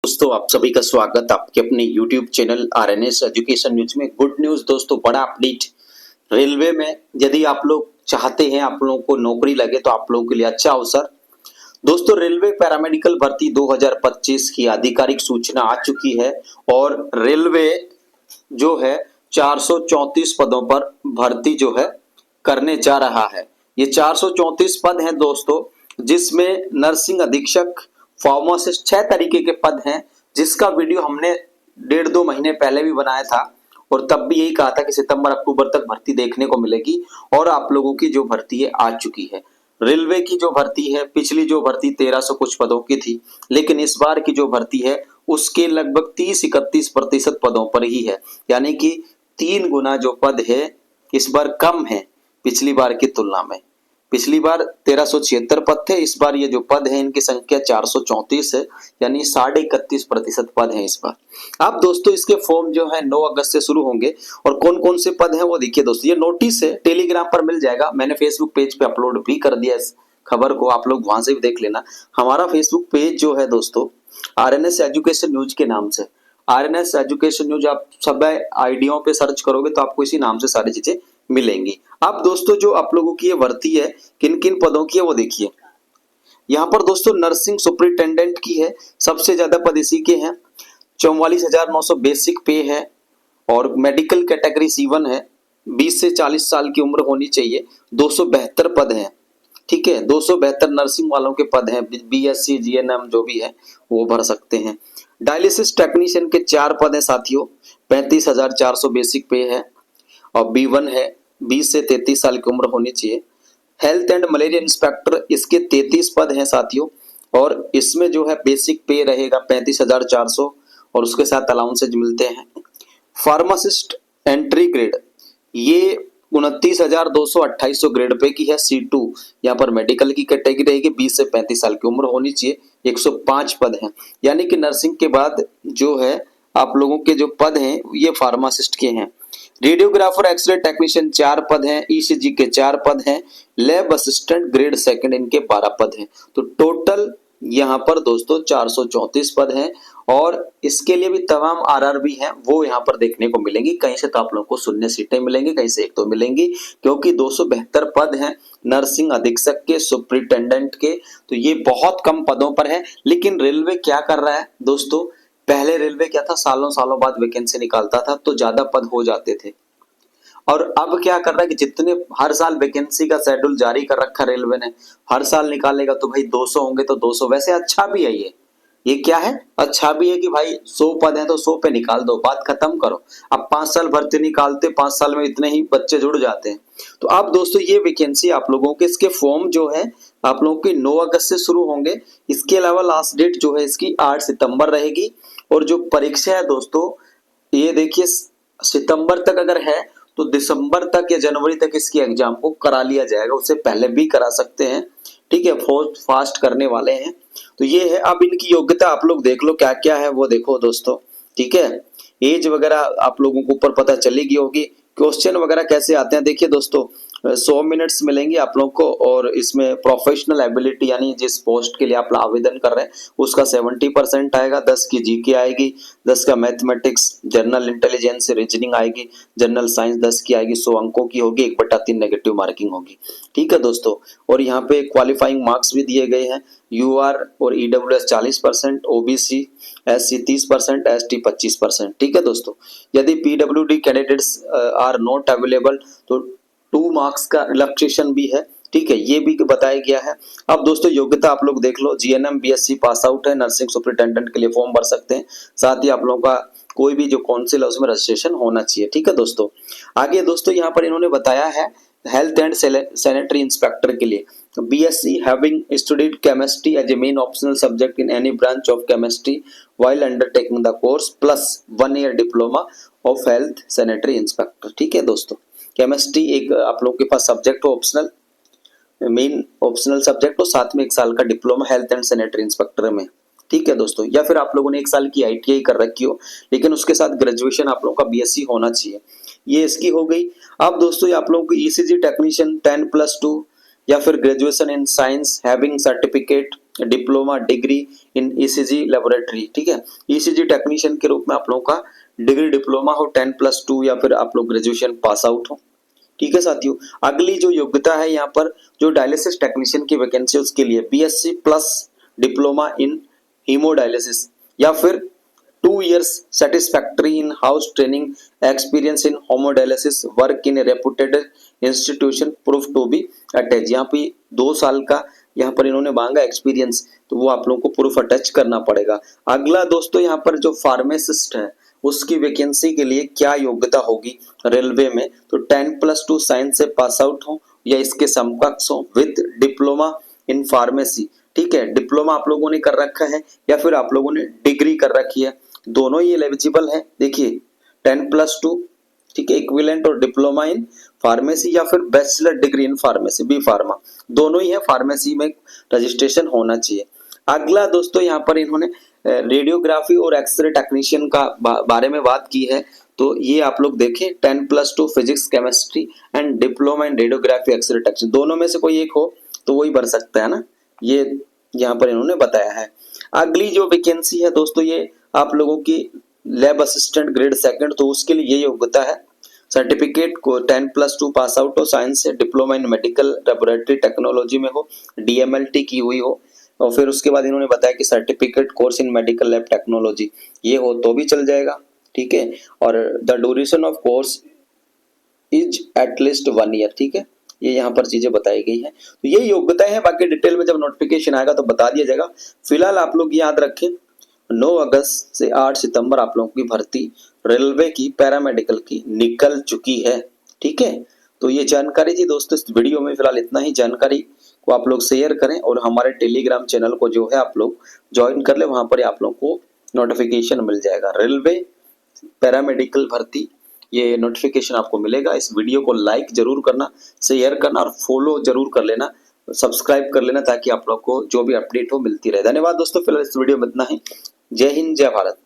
दोस्तों, आप सभी का स्वागत आपके अपने YouTube channel RNS education news में। गुड न्यूज दोस्तों, बड़ा अपडेट रेलवे में। यदि आप लोग चाहते हैं आप लोगों को नौकरी लगे तो आप लोगों के लिए अच्छा अवसर। दोस्तों, रेलवे पैरामेडिकल भर्ती 2025 की आधिकारिक सूचना आ चुकी है और रेलवे जो है 434 पदों पर भर्ती जो है करने जा रहा है। ये 434 पद हैं दोस्तों, जिसमें नर्सिंग अधीक्षक, फार्मासिस्ट 6 तरीके के पद हैं, जिसका वीडियो हमने 1.5-2 महीने पहले भी बनाया था और तब भी यही कहा था कि सितंबर अक्टूबर तक भर्ती देखने को मिलेगी और आप लोगों की जो भर्ती है आ चुकी है। रेलवे की जो भर्ती है, पिछली जो भर्ती 1300 कुछ पदों की थी, लेकिन इस बार की जो भर्ती है उसके लगभग 30-31% पदों पर ही है, यानी कि 3 गुना जो पद है इस बार कम है पिछली बार की तुलना में। पिछली बार 1376 पद थे, इस बार ये जो पद है इनकी संख्या 434 है, यानी 31.5% पद है इस बार। अब दोस्तों इसके फॉर्म जो है 9 अगस्त से शुरू होंगे और कौन कौन से पद हैं वो देखिए दोस्तों। ये नोटिस है, टेलीग्राम पर मिल जाएगा, मैंने फेसबुक पेज पे अपलोड भी कर दिया इस खबर को, आप लोग वहां से भी देख लेना। हमारा फेसबुक पेज जो है दोस्तों आरएनएस एजुकेशन न्यूज के नाम से, आरएनएस एजुकेशन न्यूज आप सब आईडियों पे सर्च करोगे तो आपको इसी नाम से सारी चीजें मिलेंगी। अब दोस्तों जो आप लोगों की ये भर्ती है किन किन पदों की है वो देखिए। यहाँ पर दोस्तों नर्सिंग सुपरिटेंडेंट की है, सबसे ज्यादा पद इसी के हैं। 44,900 बेसिक पे है और मेडिकल कैटेगरी C1 है। 20 से 40 साल की उम्र होनी चाहिए। 272 पद हैं, ठीक है। 272 नर्सिंग वालों के पद हैं, BSc GNM जो भी है वो भर सकते हैं। डायलिसिस टेक्नीशियन के 4 पद हैं साथियों। 35,400 बेसिक पे है और B1 है। 20 से 33 साल की उम्र होनी चाहिए। हेल्थ एंड मलेरिया इंस्पेक्टर, इसके 33 पद हैं साथियों और इसमें जो है बेसिक पे रहेगा 35,400 और उसके साथ अलाउंसेज मिलते हैं। फार्मासिस्ट एंट्री ग्रेड, ये 29,200 ग्रेड पे की है, C2। यहाँ पर मेडिकल की कैटेगरी रहेगी। 20 से 35 साल की उम्र होनी चाहिए। 105 पद हैं, यानी कि नर्सिंग के बाद जो है आप लोगों के जो पद हैं ये फार्मासिस्ट के हैं। रेडियोग्राफर एक्सरे टेक्नीशियन 4 पद हैं। ECG के 4 पद हैं। लैब असिस्टेंट ग्रेड 2 इनके 12 पद हैं। तो टोटल यहाँ पर दोस्तों 434 पद हैं और इसके लिए भी तमाम RRB हैं वो यहाँ पर देखने को मिलेंगी। कहीं से तो आप लोगों को शून्य सीटें मिलेंगी, कहीं से एक तो मिलेंगी, क्योंकि 272 पद हैं नर्सिंग अधीक्षक के, सुपरिटेंडेंट के, तो ये बहुत कम पदों पर है। लेकिन रेलवे क्या कर रहा है दोस्तों, पहले रेलवे क्या था, सालों सालों बाद वैकेंसी निकालता था तो ज्यादा पद हो जाते थे, और अब क्या कर रहा है कि जितने हर साल वैकेंसी का शेड्यूल जारी कर रखा रेलवे ने, हर साल निकालेगा तो भाई 200 होंगे तो 200। वैसे अच्छा भी है ये क्या है, अच्छा भी है कि भाई 100 पद हैं तो 100 पे निकाल दो, बात खत्म करो। अब 5 साल भर्ती निकालते, 5 साल में इतने ही बच्चे जुड़ जाते हैं। तो अब दोस्तों ये वैकेंसी आप लोगों के, इसके फॉर्म जो है आप लोगों के 9 अगस्त से शुरू होंगे। इसके अलावा लास्ट डेट जो है इसकी 8 सितंबर रहेगी और जो परीक्षा है दोस्तों ये देखिए सितंबर तक अगर है तो दिसंबर तक या जनवरी तक इसकी एग्जाम को करा लिया जाएगा, उससे पहले भी करा सकते हैं, ठीक है। फास्ट करने वाले हैं तो ये है। अब इनकी योग्यता आप लोग देख लो क्या क्या है वो देखो दोस्तों, ठीक है। एज वगैरह आप लोगों को ऊपर पता चलेगी होगी। क्वेश्चन वगैरह कैसे आते हैं देखिए दोस्तों, 100 मिनट्स मिलेंगे आप लोग को और इसमें प्रोफेशनल एबिलिटी यानी जिस पोस्ट के लिए आप आवेदन कर रहे हैं उसका 70% आएगा। 10 की GK आएगी, 10 का मैथमेटिक्स, जनरल इंटेलिजेंस, रीजनिंग आएगी, जनरल साइंस 10 की आएगी, 100 अंकों की होगी, 1/3 नेगेटिव मार्किंग होगी, ठीक है दोस्तों। और यहाँ पे क्वालिफाइंग मार्क्स भी दिए गए हैं। UR और EWS 40%, OBC SC 30%, ST 25%, ठीक है दोस्तों। यदि PWD candidates are not available तो 2 मार्क्स का रिलैक्सेशन भी है, ठीक है, ये भी बताया गया है। अब दोस्तों योग्यता आप लोग देख लो, GNM BSc पास आउट है, नर्सिंग सुपरिटेंडेंट के लिए फॉर्म भर सकते हैं। साथ ही आप लोगों का कोई भी जो काउंसिल है उसमें रजिस्ट्रेशन होना चाहिए, ठीक है दोस्तों। आगे दोस्तों यहाँ पर इन्होंने बताया है हेल्थ एंड सैनिटरी इंस्पेक्टर के लिए BSc having studied chemistry as a main optional subject in any branch of chemistry while undertaking the course plus 1 year diploma of health sanitary inspector, ठीक है दोस्तों। केमिस्ट्री एक आप लोगों के पास सब्जेक्ट हो, ऑप्शनल, मेन ऑप्शनल सब्जेक्ट हो, साथ में 1 साल का diploma health and sanitary inspector में, ठीक है दोस्तों। या फिर आप लोगों ने 1 साल की ITI कर रखी हो लेकिन उसके साथ ग्रेजुएशन आप लोगों का BSc होना चाहिए, ये इसकी हो गई। अब दोस्तों आप लोगों को ECG टेक्नीशियन 10+2 या फिर graduation in science having certificate diploma degree in ECG laboratory, ठीक है। ईसीजी टेक्नीशियन के रूप में आप लोगों का डिग्री डिप्लोमा हो 10+2 या फिर आप लोग ग्रेजुएशन पास आउट हो, ठीक है साथियों। अगली जो योग्यता है यहाँ पर जो डायलिसिस टेक्नीशियन की वैकेंसी है उसके लिए BSc plus diploma in haemodialysis या फिर 2 years satisfactory in house training experience in hemodialysis work in a reputed institution proof to be attached। यहाँ पे 2 साल का यहाँ पर इन्होंने मांगा एक्सपीरियंस, तो वो आप लोगों को प्रूफ अटैच करना पड़ेगा। अगला दोस्तों यहाँ पर जो फार्मासिस्ट है उसकी वैकेंसी के लिए क्या योग्यता होगी रेलवे में, तो 10+2 साइंस से पास आउट हो या इसके समकक्ष हो विद डिप्लोमा इन फार्मेसी, ठीक है। डिप्लोमा आप लोगों ने कर रखा है या फिर आप लोगों ने डिग्री कर रखी है, दोनों ही एलिजिबल है। देखिए 10+2, ठीक है, इक्विवेलेंट और डिप्लोमा इन फार्मेसी या फिर bachelor degree in pharmacy B pharma, दोनों ही है। फार्मेसी में रजिस्ट्रेशन होना चाहिए। अगला दोस्तों यहाँ पर इन्होंने रेडियोग्राफी और एक्सरे टेक्नीशियन का बारे में बात की है, तो ये आप लोग देखें 10+2 physics chemistry and diploma in radiography x ray technician, दोनों में से कोई एक हो तो वही भर सकता है ना, ये यहाँ पर इन्होंने बताया है। अगली जो वैकेंसी है दोस्तों ये आप लोगों की लैब असिस्टेंट ग्रेड 2, तो उसके लिए ये योग्यता है सर्टिफिकेट को 10+2 पास आउट हो साइंस से, diploma in medical laboratory technology में हो, डीएमएलटी की हुई हो, और फिर उसके बाद इन्होंने बताया कि certificate course in medical lab technology ये हो तो भी चल जाएगा, ठीक है। और the duration of course is at least 1 year, ठीक है। ये यहाँ पर चीजें बताई गई है, तो ये योग्यताएं हैं। बाकी डिटेल में जब नोटिफिकेशन आएगा तो बता दिया जाएगा। फिलहाल आप लोग याद रखें 9 अगस्त से 8 सितंबर आप लोगों की भर्ती रेलवे की पैरामेडिकल की निकल चुकी है, ठीक है। तो ये जानकारी थी दोस्तों इस वीडियो में। फिलहाल इतना ही। जानकारी को आप लोग शेयर करें और हमारे टेलीग्राम चैनल को जो है आप लोग ज्वाइन कर ले, वहां पर आप लोग को नोटिफिकेशन मिल जाएगा। रेलवे पैरामेडिकल भर्ती ये नोटिफिकेशन आपको मिलेगा। इस वीडियो को लाइक जरूर करना, शेयर करना और फॉलो जरूर कर लेना, सब्सक्राइब कर लेना ताकि आप लोग को जो भी अपडेट हो मिलती रहे। धन्यवाद दोस्तों। फिलहाल इस वीडियो में इतना ही। जय हिंद, जय भारत।